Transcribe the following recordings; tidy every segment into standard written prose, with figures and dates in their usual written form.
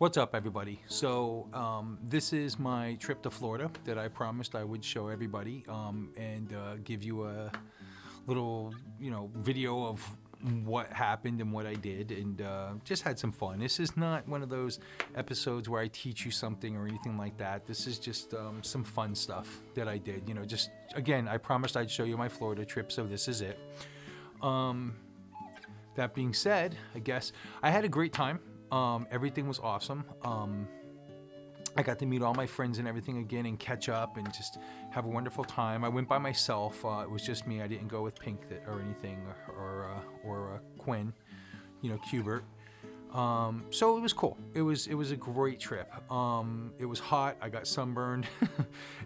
What's up, everybody? So this is my trip to Florida that I promised I would show everybody and give you a little, video of what happened and what I did, and just had some fun. This is not one of those episodes where I teach you something or anything like that. This is just some fun stuff that I did. Just again, I promised I'd show you my Florida trip, so this is it. That being said, I guess I had a great time. Everything was awesome. I got to meet all my friends and everything again and catch up and just have a wonderful time. I went by myself. It was just me. I didn't go with Pink or anything or Quinn, Cubert. So it was cool. It was a great trip. It was hot. I got sunburned,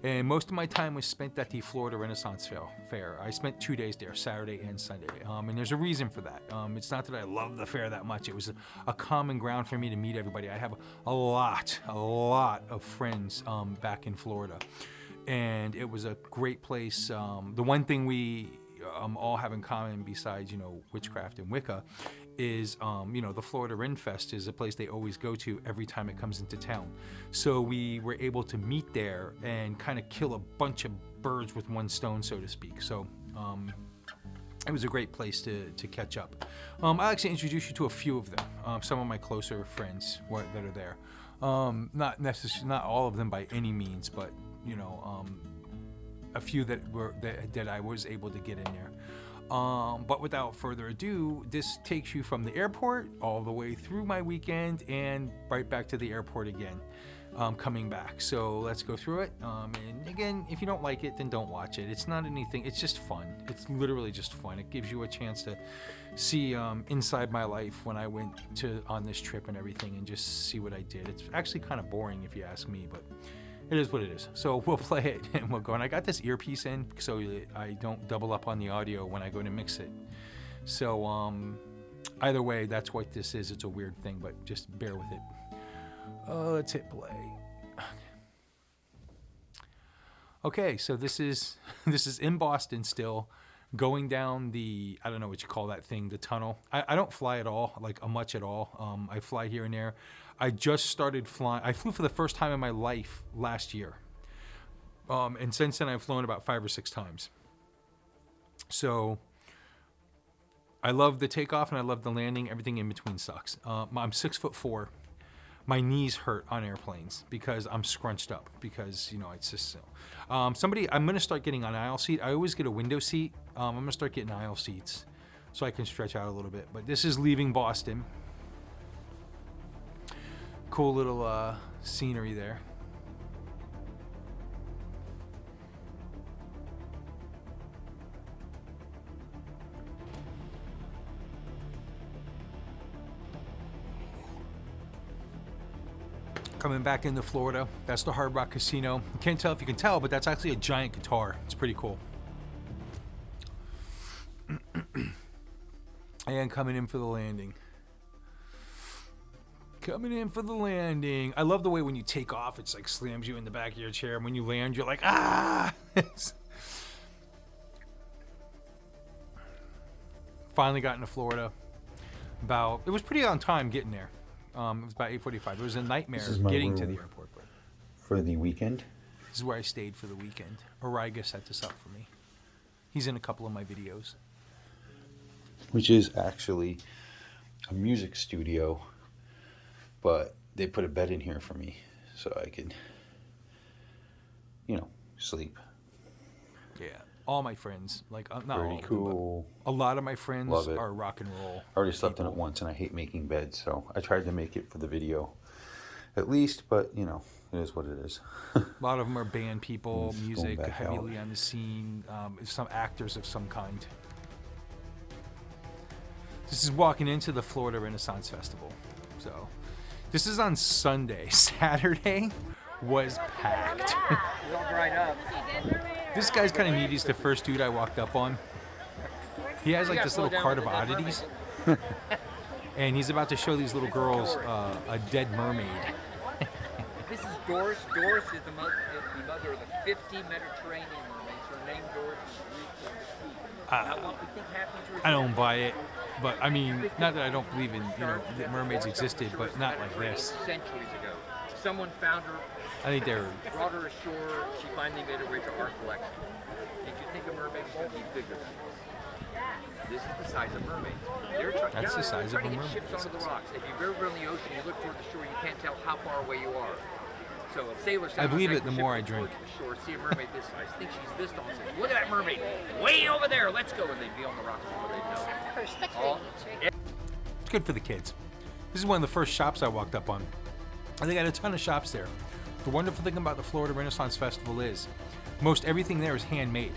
and most of my time was spent at the Florida Renaissance Fair. I spent 2 days there, Saturday and Sunday, and there's a reason for that. It's not that I love the fair that much. It was a common ground for me to meet everybody. I have a lot of friends back in Florida, and it was a great place. The one thing we all have in common besides witchcraft and Wicca is the Florida Ren Fest is a place they always go to every time it comes into town. So we were able to meet there and kind of kill a bunch of birds with one stone, so to speak. So it was a great place to catch up. I'll actually introduce you to a few of them, some of my closer friends that are there. Not all of them by any means, but a few that I was able to get in there. But without further ado, this takes you from the airport all the way through my weekend and right back to the airport again, coming back. So let's go through it. And again, if you don't like it, then don't watch it. It's not anything. It's just fun. It's literally just fun. It gives you a chance to see inside my life when I went on this trip and everything, and just see what I did. It's actually kind of boring if you ask me, but it is what it is. So we'll play it and we'll go. And I got this earpiece in so I don't double up on the audio when I go to mix it. So either way, that's what this is. It's a weird thing, but just bear with it. Let's hit play. Okay, so this is in Boston still, going down the, I don't know what you call that thing, the tunnel. I don't fly at all, like much at all. I fly here and there. I just started flying. I flew for the first time in my life last year. And since then I've flown about 5 or 6 times. So I love the takeoff and I love the landing. Everything in between sucks. I'm 6'4". My knees hurt on airplanes because I'm scrunched up because, it's just so. I'm going to start getting an aisle seat. I always get a window seat. I'm going to start getting aisle seats so I can stretch out a little bit. But this is leaving Boston. Cool little scenery there. Coming back into Florida, that's the Hard Rock Casino. Can't tell if you can tell, but that's actually a giant guitar. It's pretty cool. And coming in for the landing. Coming in for the landing. I love the way when you take off, it's like slams you in the back of your chair. And when you land, you're like, ah! Finally got into Florida. It was pretty on time getting there. It was about 8:45. It was a nightmare getting to the airport. But for the weekend? This is where I stayed for the weekend. Origa set this up for me. He's in a couple of my videos. Which is actually a music studio, but they put a bed in here for me so I could, sleep. Yeah, all my friends, like not Pretty all of cool. them, but a lot of my friends Love it. are rock and roll. I already slept in it once, and I hate making beds, so I tried to make it for the video, at least. But it is what it is. A lot of them are band people, Just music, going back heavily out. on the scene, some actors of some kind. This is walking into the Florida Renaissance Festival. So this is on Sunday. Saturday was packed. This guy's kind of neat. He's the first dude I walked up on. He has like this little cart of oddities. And he's about to show these little girls a dead mermaid. This is Doris. Doris is the mother of the 50 Mediterranean mermaids. Her name Doris is Greek for the sea. Now, what we think happened to her, I don't buy it, but I mean, not that I don't believe in, you know, that mermaids existed, but not like this. Centuries ago, someone found her, I think they're, brought her ashore. She finally made her way to our collection. If you think a mermaid should be bigger than this is the size of mermaids. That's the size of a trying to mermaid. get ships onto the rocks. If you've ever been on the ocean, you look toward the shore, you can't tell how far away you are. So a sailor I believe it the more I ship drink. towards the shore, see a mermaid this size, think she's this tall, and say, look at that mermaid, way over there, let's go, and they'd be on the rocks before they'd know. It's good for the kids. This is one of the first shops I walked up on. And they got a ton of shops there. The wonderful thing about the Florida Renaissance Festival is most everything there is handmade,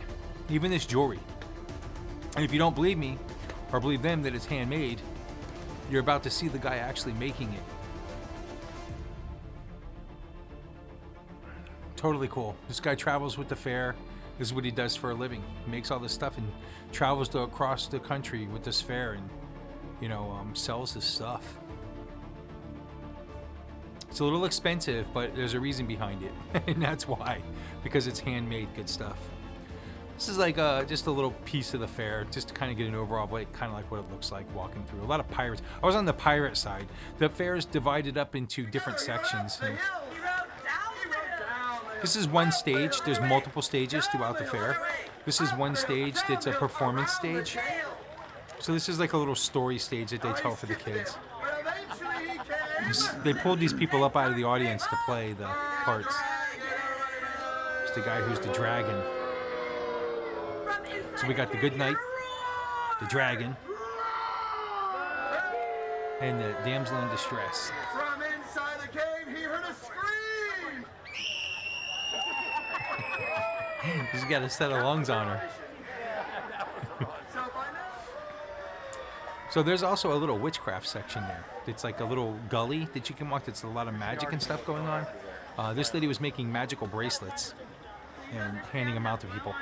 even this jewelry. And if you don't believe me, or believe them that it's handmade, you're about to see the guy actually making it. Totally cool. This guy travels with the fair. This is what he does for a living. He makes all this stuff and travels across the country with this fair and, you know, sells his stuff. It's a little expensive, but there's a reason behind it. And that's why. Because it's handmade good stuff. This is like just a little piece of the fair, just to kind of get an overall, like kind of like what it looks like walking through. A lot of pirates. I was on the pirate side. The fair is divided up into different sections. And this is one stage. There's multiple stages throughout the fair. This is one stage that's a performance stage. So this is like a little story stage that they tell for the kids. They pulled these people up out of the audience to play the parts. It's the guy who's the dragon. So we got the Good Knight, the dragon, and the damsel in distress. From inside the cave, he heard a scream. He's got a set of lungs on her. So there's also a little witchcraft section there. It's like a little gully that you can walk. That's a lot of magic and stuff going on. This lady was making magical bracelets and handing them out to people.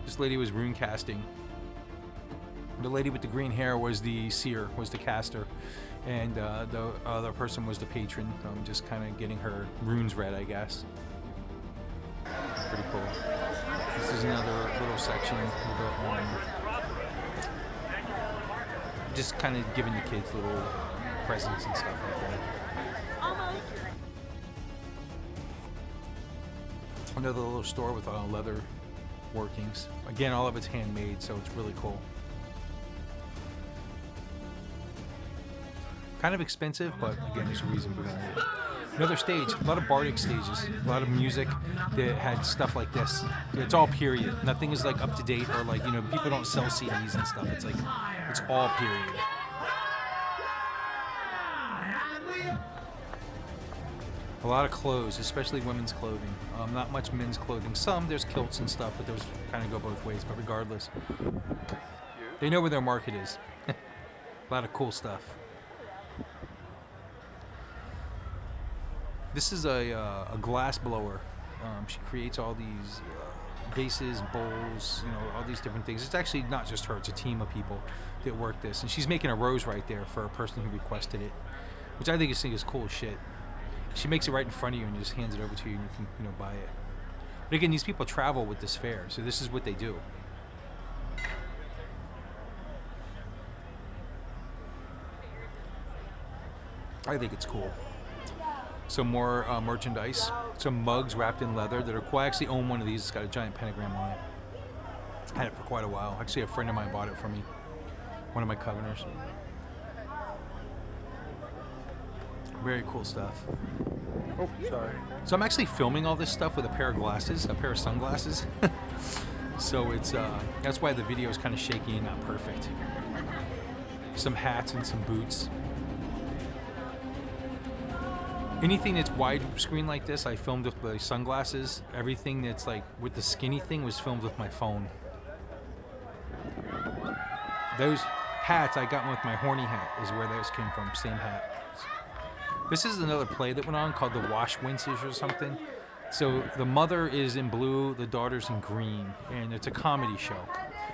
This lady was rune casting. The lady with the green hair was the seer, was the caster, and the other person was the patron. Just kind of getting her runes read, I guess. Pretty cool. This is another little section with just kind of giving the kids little presents and stuff like that. Another little store with leather workings. Again, all of it's handmade, so it's really cool. Kind of expensive, but again, there's a reason behind it. Another stage, a lot of bardic stages, a lot of music that had stuff like this. It's all period. Nothing is like up to date or like, you know, people don't sell CDs and stuff. It's like, it's all period. A lot of clothes, especially women's clothing. Not much men's clothing. Some, there's kilts and stuff, but those kind of go both ways. But regardless, they know where their market is. A lot of cool stuff. This is a glass blower. She creates all these vases, bowls, you know, all these different things. It's actually not just her, it's a team of people that work this. And she's making a rose right there for a person who requested it, which I think is cool as shit. She makes it right in front of you and just hands it over to you and you can, you know, buy it. But again, these people travel with this fair, so this is what they do. I think it's cool. Some more merchandise, some mugs wrapped in leather that are cool. I actually own one of these. It's got a giant pentagram on it. I had it for quite a while. Actually, a friend of mine bought it for me. One of my coveners. Very cool stuff. Oh, sorry. So I'm actually filming all this stuff with a pair of glasses, a pair of sunglasses. So it's that's why the video is kind of shaky and not perfect. Some hats and some boots. Anything that's widescreen like this, I filmed with my sunglasses. Everything that's like with the skinny thing was filmed with my phone. Those hats, I got one with my horny hat, is where those came from. Same hat. This is another play that went on called The Wash Winces or something. So the mother is in blue, the daughter's in green, and it's a comedy show.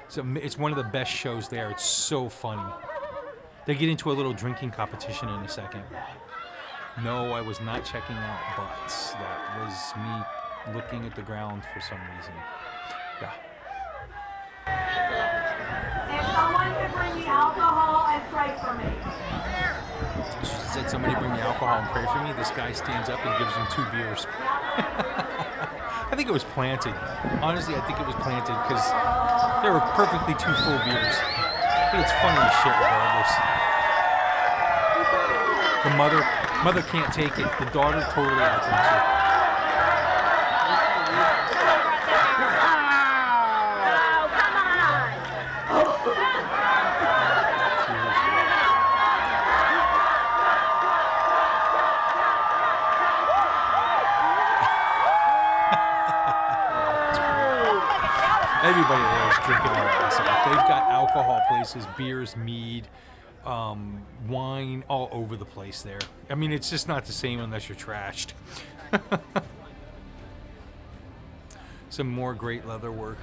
So it's one of the best shows there. It's so funny. They get into a little drinking competition in a second. No, I was not checking out butts. That was me looking at the ground for some reason. Yeah. If someone could bring me alcohol and pray for me. She said, somebody bring me alcohol and pray for me. This guy stands up and gives him 2 beers. I think it was planted. Honestly, I think it was planted because they were perfectly 2 full beers. But it's funny as shit regardless. The mother can't take it. The daughter totally outdrinks her. Everybody there is drinking their ass off. They've got alcohol places, beers, mead, wine all over the place there. I mean, it's just not the same unless you're trashed. Some more great leather work.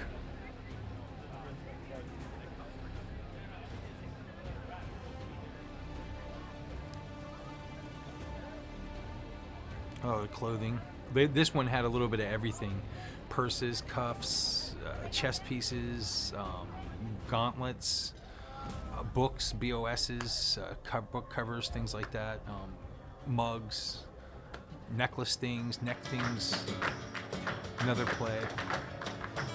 Oh, the clothing. This one had a little bit of everything. Purses, cuffs, chest pieces, gauntlets, books, BOSs, book covers, things like that, mugs, necklace things, neck things, another play,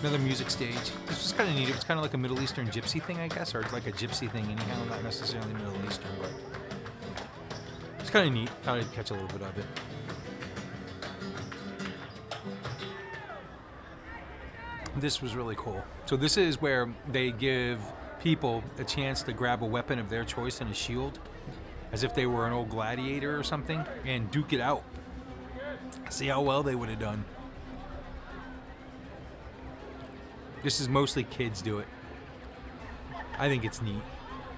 another music stage. This was kind of neat. It was kind of like a Middle Eastern gypsy thing, I guess, or like a gypsy thing anyhow, not necessarily Middle Eastern, but it's kind of neat. Thought I'd catch a little bit of it. This was really cool. So this is where they give people a chance to grab a weapon of their choice and a shield, as if they were an old gladiator or something, and duke it out. See how well they would have done. This is mostly kids do it. I think it's neat.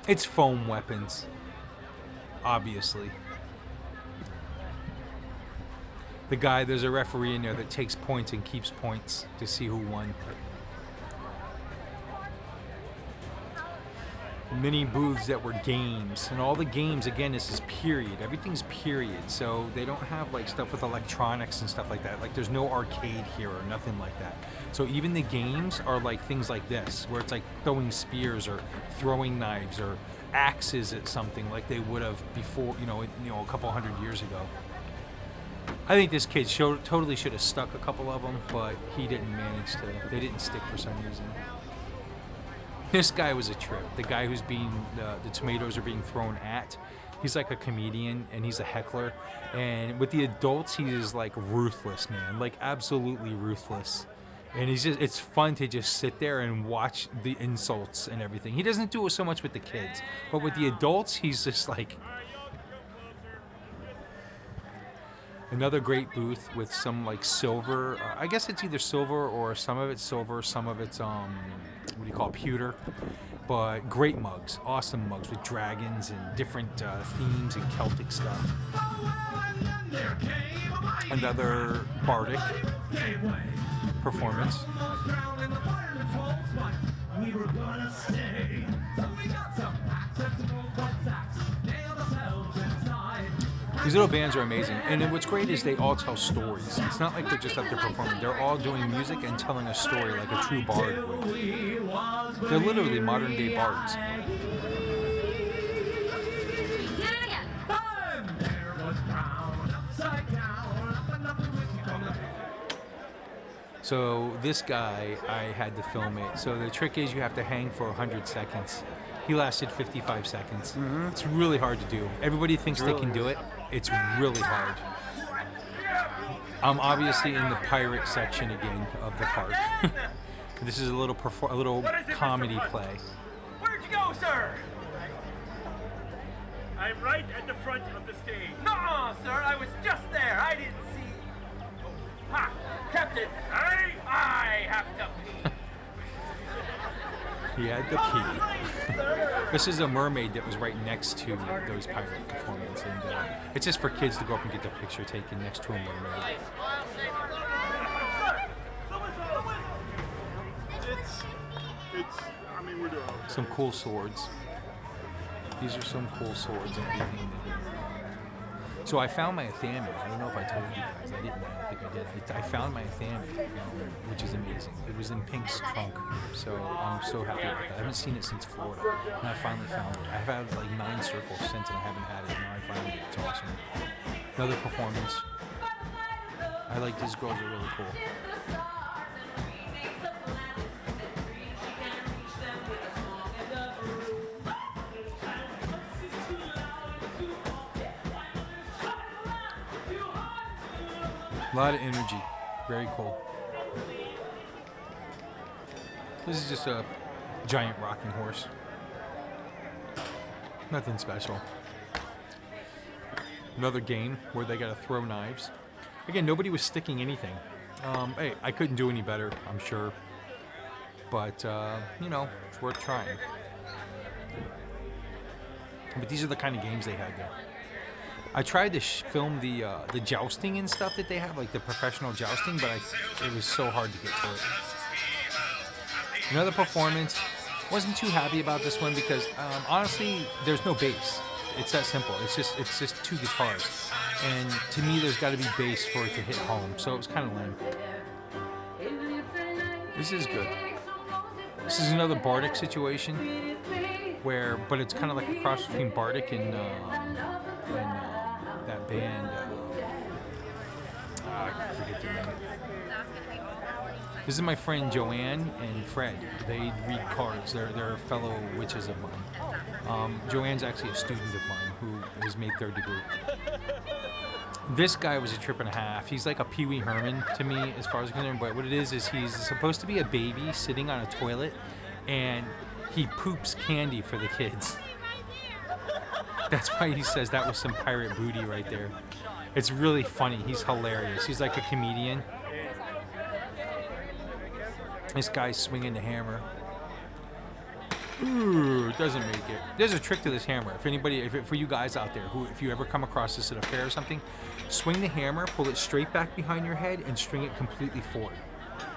It's foam weapons, obviously. There's a referee in there that takes points and keeps points to see who won. Many booths that were games, and all the games, again, this is period. Everything's period, so they don't have like stuff with electronics and stuff like that. Like there's no arcade here or nothing like that. So even the games are like things like this, where it's like throwing spears or throwing knives or axes at something like they would have before, a couple hundred years ago. I think this kid totally should have stuck a couple of them, but he didn't manage to. They didn't stick for some reason. This guy was a trip. The guy who's the tomatoes are being thrown at, he's like a comedian and he's a heckler. And with the adults, he is like ruthless, man, like absolutely ruthless. And it's fun to just sit there and watch the insults and everything. He doesn't do it so much with the kids, but with the adults, he's just like, another great booth with some like silver. I guess it's either silver or some of it's silver, some of it's pewter. But great mugs, awesome mugs with dragons and different themes and Celtic stuff. Another bardic performance. These little bands are amazing, and then what's great is they all tell stories. It's not like they're just up there performing. They're all doing music and telling a story like a true bard would. They're literally modern-day bards. So this guy, I had to film it. So the trick is you have to hang for 100 seconds. He lasted 55 seconds. Mm-hmm. It's really hard to do. Everybody thinks they can do it. It's really hard. I'm obviously in the pirate section again of the park. This is a little comedy play. Where'd you go, sir? I'm right at the front of the stage. No, sir, I was just there. I didn't see. Ha! Captain, I have to pee. He had the key. This is a mermaid that was right next to those pirate performances, and it's just for kids to go up and get their picture taken next to a mermaid. I mean, we're doing okay. Some cool swords. These are some cool swords and everything. So I found my Athame. I don't know if I told you guys. I didn't. I don't think I did. I found my Athame, which is amazing. It was in Pink's trunk, so I'm so happy about that. I haven't seen it since Florida, and I finally found it. I've had like 9 circles since, and I haven't had it. Now I found it. It's awesome. Another performance. I like these girls. Are really cool. A lot of energy. Very cool. This is just a giant rocking horse. Nothing special. Another game where they gotta throw knives. Again, nobody was sticking anything. Hey, I couldn't do any better, I'm sure. But, you know, it's worth trying. But these are the kind of games they had there. I tried to film the jousting and stuff that they have, like the professional jousting, but it was so hard to get to it. Another performance. Wasn't too happy about this one because honestly, there's no bass. It's that simple. It's just 2 guitars, and to me, there's got to be bass for it to hit home. So it was kind of lame. This is good. This is another Bardic situation, but it's kind of like a cross between Bardic and that band. I forget their name. This is my friend Joanne and Fred. They read cards. They're fellow witches of mine. Joanne's actually a student of mine who has made 3rd degree. This guy was a trip and a half. He's like a Pee Wee Herman to me as far as I'm concerned, but what it is he's supposed to be a baby sitting on a toilet, and he poops candy for the kids. That's why he says that was some pirate booty right there. It's really funny. He's hilarious. He's like a comedian. This guy's swinging the hammer. Ooh, it doesn't make it. There's a trick to this hammer. For you guys out there, if you ever come across this at a fair or something, swing the hammer, pull it straight back behind your head, and string it completely forward.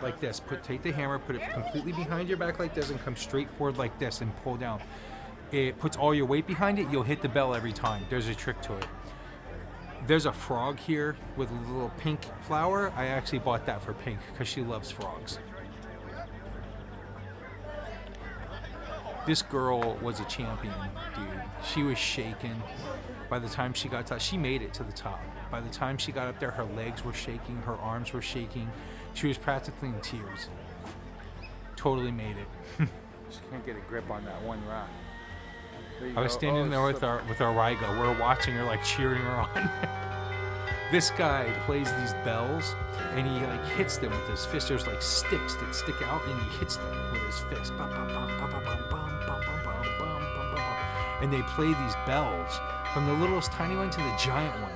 Like this. Take the hammer, put it completely behind your back like this, and come straight forward like this, and pull down. It puts all your weight behind it, you'll hit the bell every time. There's a trick to it. There's a frog here with a little pink flower. I actually bought that for Pink because she loves frogs. This girl was a champion, dude. She was shaking. By the time she got to she made it to the top. By the time she got up there, her legs were shaking, her arms were shaking. She was practically in tears. Totally made it. She can't get a grip on that one rock. I was standing there with our Ryga. We're watching her, like cheering her on. This guy plays these bells, and he like hits them with his fist. There's like sticks that stick out, and he hits them with his fist. Bum, bum, bum, bum, bum, bum, bum, bum, bum, bum, bum, bum, bum. And they play these bells from the littlest tiny one to the giant one.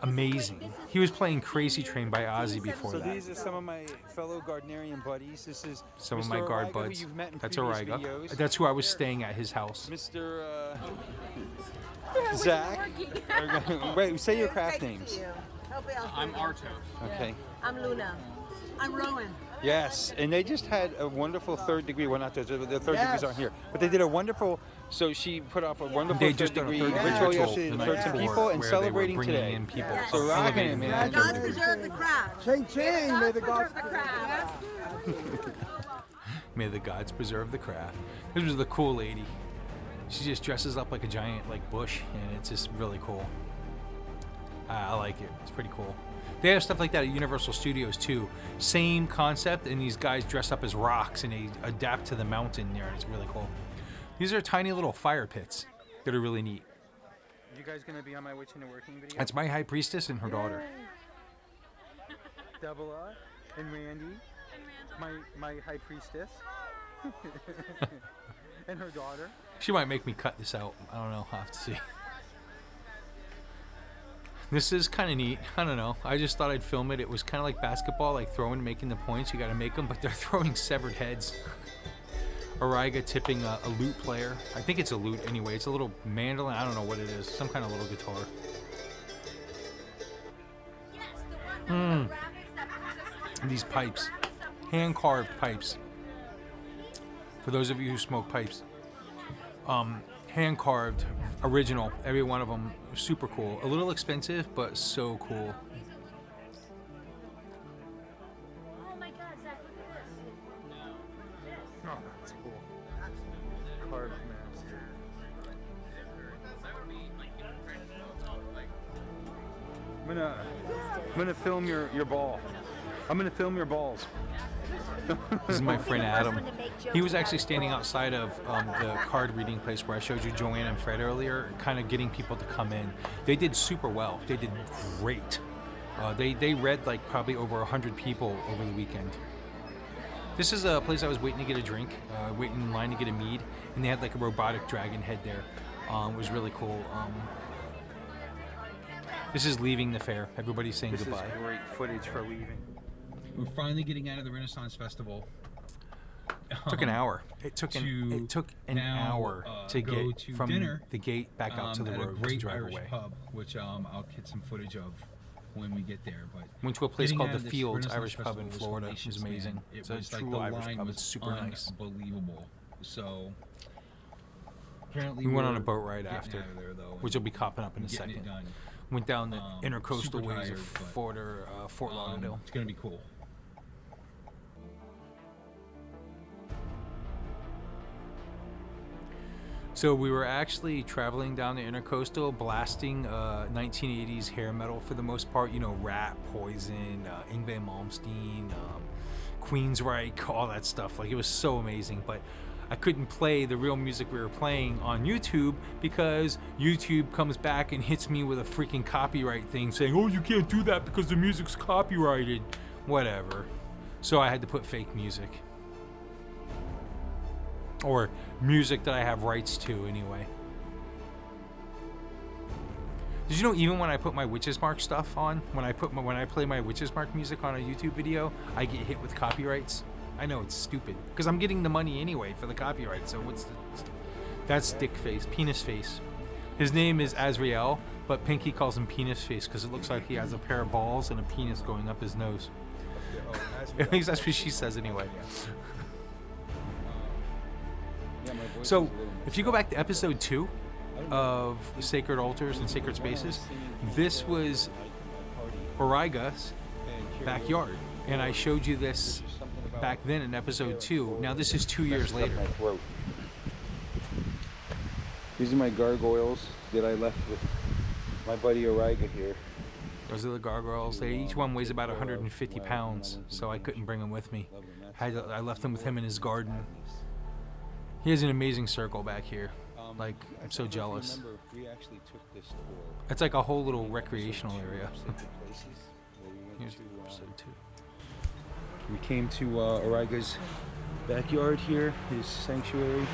Amazing. He was playing Crazy Train by Ozzy before that. So these are some of my fellow Gardnerian buddies. This is Some Mr. of my guard Ariga, buds. who you've met in That's previous Ariga. videos. That's who I was staying at his house. Mr. Zach. Wait, say your craft names. I'm Artos. Okay. I'm Luna. I'm Rowan. Yes, and they just had a wonderful 3rd degree. Well, not the 3rd degrees aren't here, but they did a wonderful. So she put off a wonderful They 3rd just done a degree 3rd degree ritual ritual yesterday the to night hurt some before, people and where they were celebrating bringing today. in people. Yes. So rocking Elevating it, them man. to 3rd Gods degree. preserve the craft. Ching ching, may the gods Preserve the craft. May the gods preserve the craft. This was the cool lady. She just dresses up like a giant like bush, and it's just really cool. I like it. It's pretty cool. They have stuff like that at Universal Studios too. Same concept, and these guys dress up as rocks and they adapt to the mountain there, and it's really cool. These are tiny little fire pits that are really neat. You guys gonna be on my Witch in the Working video? That's my high priestess and her daughter. Double R and Randy, my high priestess, and her daughter. She might make me cut this out. I don't know. I'll have to see. This is kind of neat. I don't know. I just thought I'd film it. It was kind of like basketball, like throwing, making the points. You got to make them, but they're throwing severed heads. Auriga tipping a lute player. I think it's a lute anyway. It's a little mandolin. I don't know what it is. Some kind of little guitar. And these pipes. Hand-carved pipes. For those of you who smoke pipes. Hand-carved, original. Every one of them. Super cool. A little expensive, but so cool. Oh, that's cool. Carved mask. I'm gonna film your ball. I'm gonna film your balls. This is my friend Adam. He was actually standing outside of the card reading place where I showed you Joanne and Fred earlier, kind of getting people to come in. They did super well. They did great. They read like probably over 100 people over the weekend. This is a place I was waiting to get a drink, waiting in line to get a mead, and they had like a robotic dragon head there. It was really cool. This is leaving the fair. Everybody's saying This goodbye. is great footage for leaving. We're finally getting out of the Renaissance Festival. It took an hour. It took an hour to get from dinner, the gate back out to the at a road to great drive Irish away. pub, which I'll get some footage of when we get there. But Went to a place getting called out the of this Fields Renaissance Irish Pub in Festival was Florida. It was hellacious, amazing. man. It's It a was like true the Irish line pub. was It's super nice. unbelievable. So apparently We went on a we're boat ride getting after, out of there, though, which will be copping up in a and getting it second. done. Went down the intercoastal super ways tired, of but, Fort Lauderdale. It's gonna be cool. So we were actually traveling down the intercoastal, blasting 1980s hair metal for the most part. You know, Rat, Poison, Yngwie Malmsteen, Queensryche, all that stuff. Like, it was so amazing. But I couldn't play the real music we were playing on YouTube because YouTube comes back and hits me with a freaking copyright thing saying, oh, you can't do that because the music's copyrighted. Whatever. So I had to put fake music. Or music that I have rights to anyway. Did you know even when I put my Witch's Mark stuff on, when I play my Witch's Mark music on a YouTube video, I get hit with copyrights? I know it's stupid because I'm getting the money anyway for the copyright. So that's Dick Face, Penis Face. His name is Azrael, but Pinky calls him Penis Face because it looks like he has a pair of balls and a penis going up his nose. At least that's what she says anyway. So, if you go back to episode 2 of Sacred Altars and Sacred Spaces, this was Auriga's backyard. And I showed you this back then in episode 2. Now, this is 2 years later. These are my gargoyles that I left with my buddy Auriga here. Those are the gargoyles. Each one weighs about 150 pounds, so I couldn't bring them with me. I left them with him in his garden. He has an amazing circle back here. Like, I'm so jealous. It's like a whole little recreational area. Here's episode 2. We came to Auriga's backyard here, his sanctuary,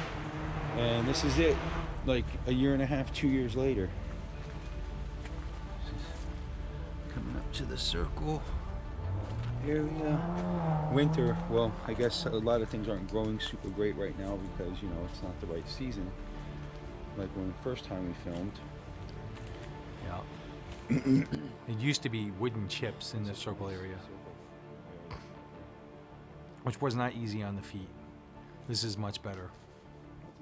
and this is it. Like a year and a half, 2 years later. Coming up to the circle area. Winter, well, I guess a lot of things aren't growing super great right now because, you know, it's not the right season. Like when the first time we filmed. Yeah. It used to be wooden chips in the circle area, which was not easy on the feet. This is much better.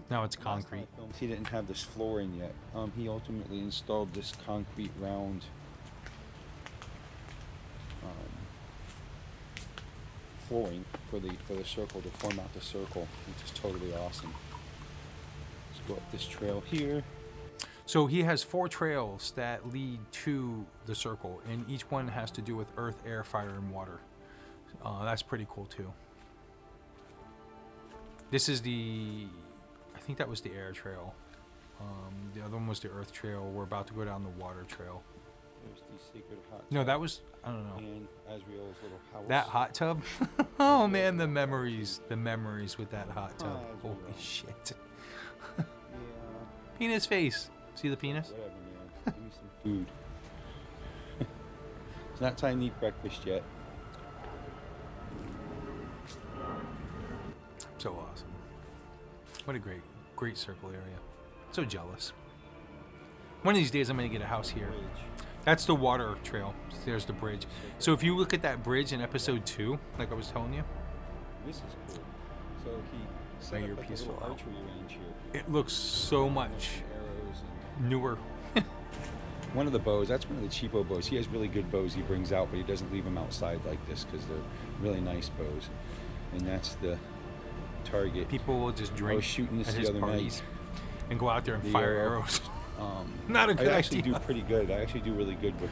Now it's concrete. He didn't have this flooring yet. He ultimately installed this concrete round flooring for the circle to form out the circle, which is totally awesome. Let's go up this trail here. So he has 4 trails that lead to the circle, and each one has to do with earth, air, fire, and water. That's pretty cool too. This is I think that was the air trail. The other one was the earth trail. We're about to go down the water trail. There's the sacred hot No, tub that was, I don't know. and Azrael's little house. That hot tub? Oh man, the memories with that hot tub. Oh, Holy Azrael. shit. Yeah, Penis face. See the penis? whatever, man. Give me some food. It's not time to eat breakfast yet. So awesome. What a great circle area. So jealous. One of these days I'm gonna get a house here. That's the water trail. There's the bridge. So if you look at that bridge in episode 2, like I was telling you, This is cool. So he set My up like a earpiece little fell out. archery range here. it looks so much Arrows and newer. one of the bows, that's one of the cheapo bows. He has really good bows he brings out, but he doesn't leave them outside like this because they're really nice bows. And that's the target. People will just drink shooting this at the his other parties and go out there and The fire arrow. arrows. Not a good I actually idea. do pretty good. I actually do really good with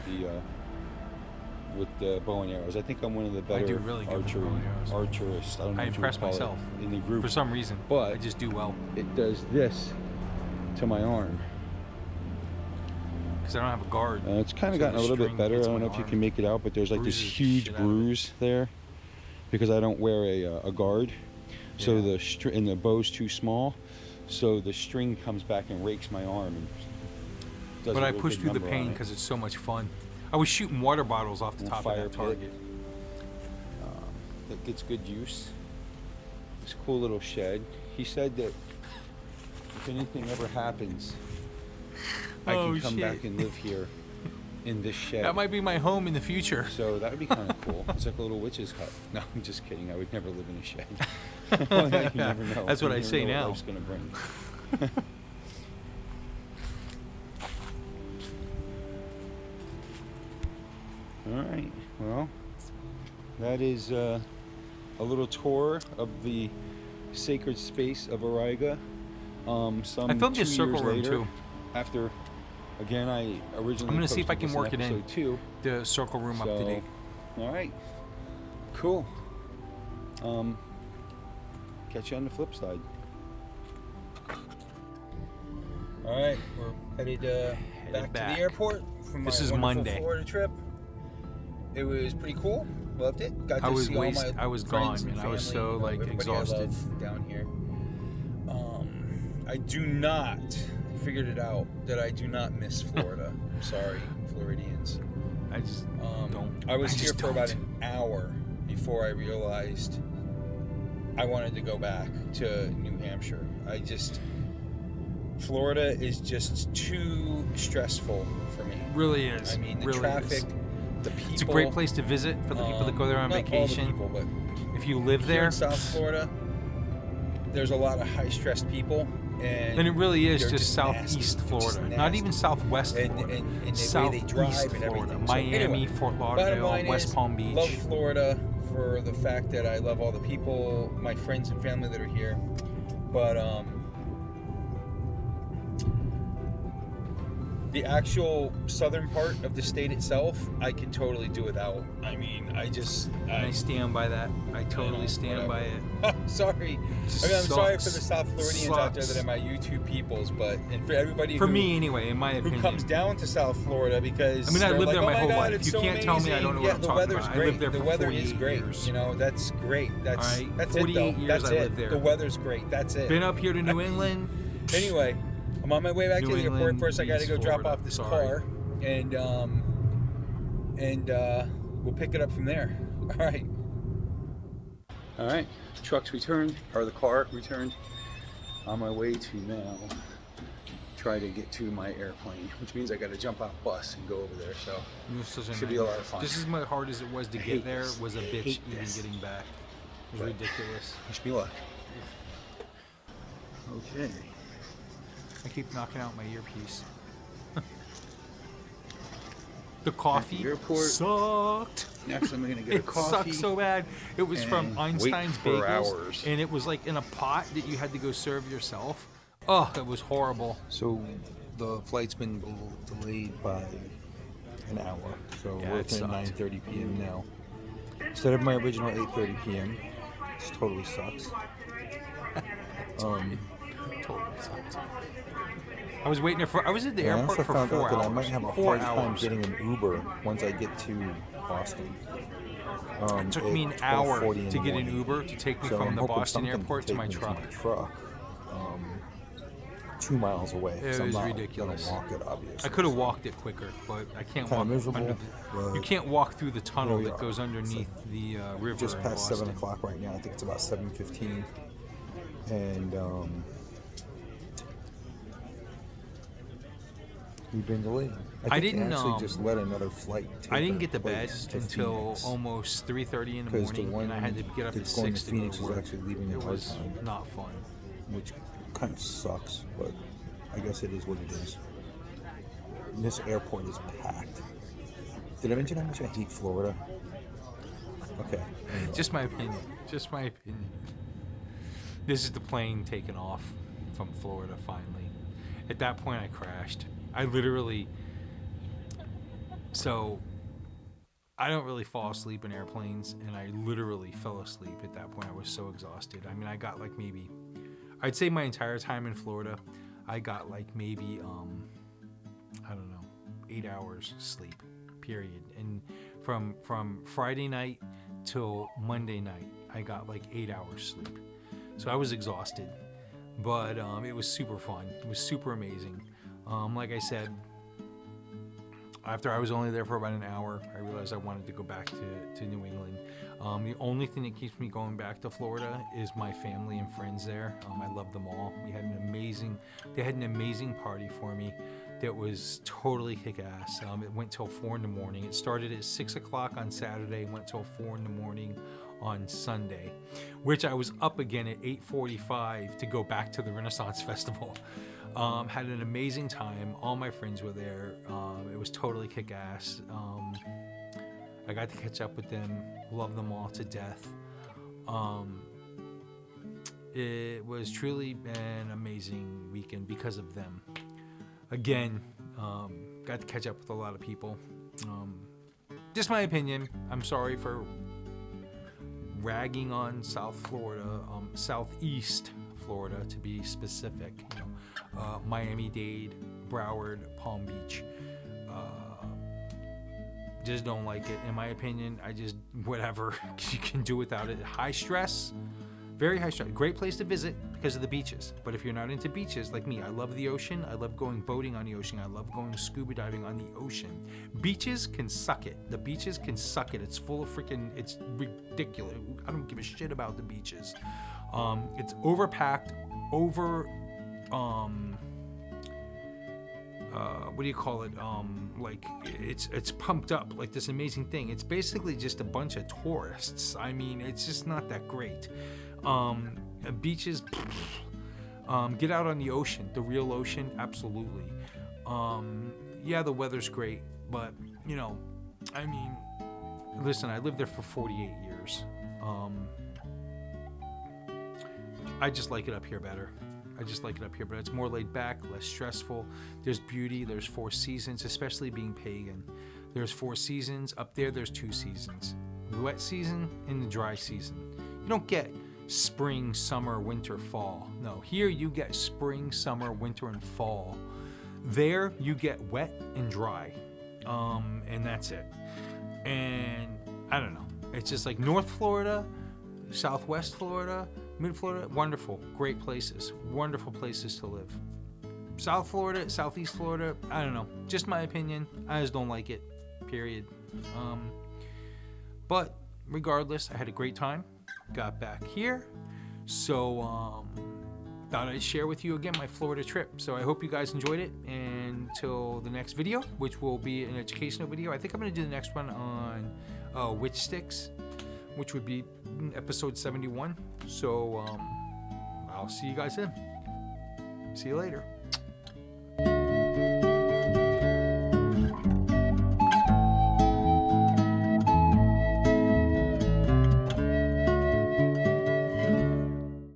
the bow and arrows. I think I'm one of the better do really good with the bow and arrows. archerists. I don't know I what you would impress call it myself in the group. For some reason, But I just do well it does this to my arm. because I don't have a guard. It's kind of So gotten a the little bit string better. I hits don't my know if you arm. can make it out, but there's like this Bruises the huge shit out of it. bruise there because I don't wear a guard. So Yeah. and the bow's too small, so the string comes back and rakes my arm. And does But a I real push good through the number on pain it. because it's so much fun. I was shooting water bottles off the And top of fire that pit. target. That gets good use. This cool little shed. He said that if anything ever happens, I Oh, can come shit. back and live here in this shed. That might be my home in the future. So that would be kind of cool. It's like a little witch's hut. No, I'm just kidding. I would never live in a shed. Well, you never know. That's what You I never say know what now. life's gonna bring. All right. Well, that is a little tour of the sacred space of Ariga. Some I filmed 2 your circle years room, later, too. After, again, I originally I'm gonna see if I posted can this work it in. episode 2. The circle room up to date. All right. Cool. Catch you on the flip side. All right, we're headed back to back. the airport from This my is wonderful Monday. Florida trip. It was pretty cool. Loved it. Got to I was see all my I was friends gone, and man. I was family, so like everybody exhausted. I love down here. I do not figured it out that I do not miss Florida. I'm sorry, Floridians. I just don't. I was I here just for about don't. an hour before I realized I wanted to go back to New Hampshire. Florida is just too stressful for me. Really is. I mean, the really traffic, is. the people. It's a great place to visit for the people that go there on not vacation. All the people, but If you live here there, in South Florida, there's a lot of high-stressed people. And it really is they're just southeast nasty, Florida, just not even nasty. southwest And Florida. the way Southeast they drive and Florida, everything. So Miami, anyway, Fort bottom Lauderdale, line West is, Palm Beach. Love Florida for the fact that I love all the people, my friends and family that are here. But the actual southern part of the state itself, I can totally do without. I mean, I stand by that. I totally stand by it. I'm sorry. Just I mean, I'm sorry for sucks. the South Floridians out there Sucks. that are my YouTube peoples, but and for everybody For who, me, anyway, in my who opinion. comes down to South Florida because I mean, I they're lived like, there oh my whole God, life. it's You so can't tell me I don't know what amazing. I'm the talking weather's about. I great. lived there The for weather 48 is great. years. You know, that's great. That's All right, that's 48 it though. years That's I it. lived there. The weather's great. That's it. Been up here to New England. Anyway, I'm on my way back New to the airport. England, First, I got to East go drop Florida. off this Sorry. car, and we'll pick it up from there. All right. All right. Truck's returned, or the car returned. On my way to now try to get to my airplane, which means I got to jump off bus and go over there. So should be a lot of fun. Just as much hard as it was to I get hate there, this. was a I bitch hate even this. getting back. It was Right. ridiculous. Wish me luck. Okay. I keep knocking out my earpiece. The coffee airport. sucked. Next, I'm gonna get a It coffee. sucked so bad. It was from and Einstein's wait for Bagels, hours. and it was like in a pot that you had to go serve yourself. Oh, it was horrible. So the flight's been delayed by an hour. So Yeah, we're it looking at sucked. 9:30 p.m. now. Instead of my original 8:30 p.m. This totally sucks. Totally sucked. I was waiting there for. I was at the I airport also for found 4 out that hours. I might have a 4 hard time hours. getting an Uber once I get to Boston. It took me an at hour 12:40 in to the get an morning. Uber to take me So from I'm the hoping Boston something airport can to my take me truck. 2 miles away. It 'cause I'm was not ridiculous. Gonna walk it, obviously. I could have walked it quicker, but I can't Kinda walk miserable, under. but You can't walk through the tunnel here we that are. goes underneath the river Just in past Boston. 7 o'clock right now. I think it's about 7:15, and We've been delayed. I think didn't, they actually just let another flight take I didn't our get to bed place 15 until minutes. almost 3:30 in the Because the morning, one and I had to get up at that's going 6 to to go Phoenix to is work. actually leaving It at our was time. not fun. Which kind of sucks, but I guess it is what it is. And this airport is packed. Did I mention how much I hate Florida? Okay. Anyway. Just my opinion. Just my opinion. This is the plane taking off from Florida finally. At that point, I crashed. I literally. So, I don't really fall asleep in airplanes, and I literally fell asleep at that point. I was so exhausted. I mean, I got like maybe. I'd say my entire time in Florida, I got like maybe, I don't know, 8 hours sleep, period. And from Friday night till Monday night, I got like 8 hours sleep. So I was exhausted, but it was super fun. It was super amazing. Like I said, after I was only there for about an hour, I realized I wanted to go back to New England. The only thing that keeps me going back to Florida is my family and friends there. I love them all. They had an amazing party for me that was totally kick-ass. It went till 4 in the morning. It started at 6 o'clock on Saturday, went till 4 in the morning on Sunday, which I was up again at 8:45 to go back to the Renaissance Festival. Had an amazing time. All my friends were there. It was totally kick-ass. I got to catch up with them. Love them all to death. It was truly an amazing weekend because of them. Again, got to catch up with a lot of people. Just my opinion. I'm sorry for ragging on South Florida, Southeast Florida to be specific. You know, Miami-Dade, Broward, Palm Beach. Just don't like it. In my opinion, whatever. You can do without it. High stress, very high stress. Great place to visit because of the beaches. But if you're not into beaches, like me, I love the ocean. I love going boating on the ocean. I love going scuba diving on the ocean. Beaches can suck it. The beaches can suck it. It's full of it's ridiculous. I don't give a shit about the beaches. It's overpacked, what do you call it? Like it's pumped up like this amazing thing. It's basically just a bunch of tourists. I mean, it's just not that great. Beaches, get out on the ocean, the real ocean, absolutely. Yeah, the weather's great, but you know, I mean, listen, I lived there for 48 years. I just like it up here better. But it's more laid back, less stressful. There's beauty, there's 4 seasons, especially being pagan. There's 4 seasons. Up there's 2 seasons. The wet season and the dry season. You don't get spring, summer, winter, fall. No, here you get spring, summer, winter, and fall. There you get wet and dry. And that's it. And I don't know. It's just like North Florida, Southwest Florida, Mid-Florida, wonderful, great places, wonderful places to live. South Florida, Southeast Florida, I don't know, just my opinion, I just don't like it, period. But regardless, I had a great time, got back here, so thought I'd share with you again my Florida trip. So I hope you guys enjoyed it, and until the next video, which will be an educational video. I think I'm going to do the next one on witch sticks, which would be episode 71. So I'll see you guys then. See you later.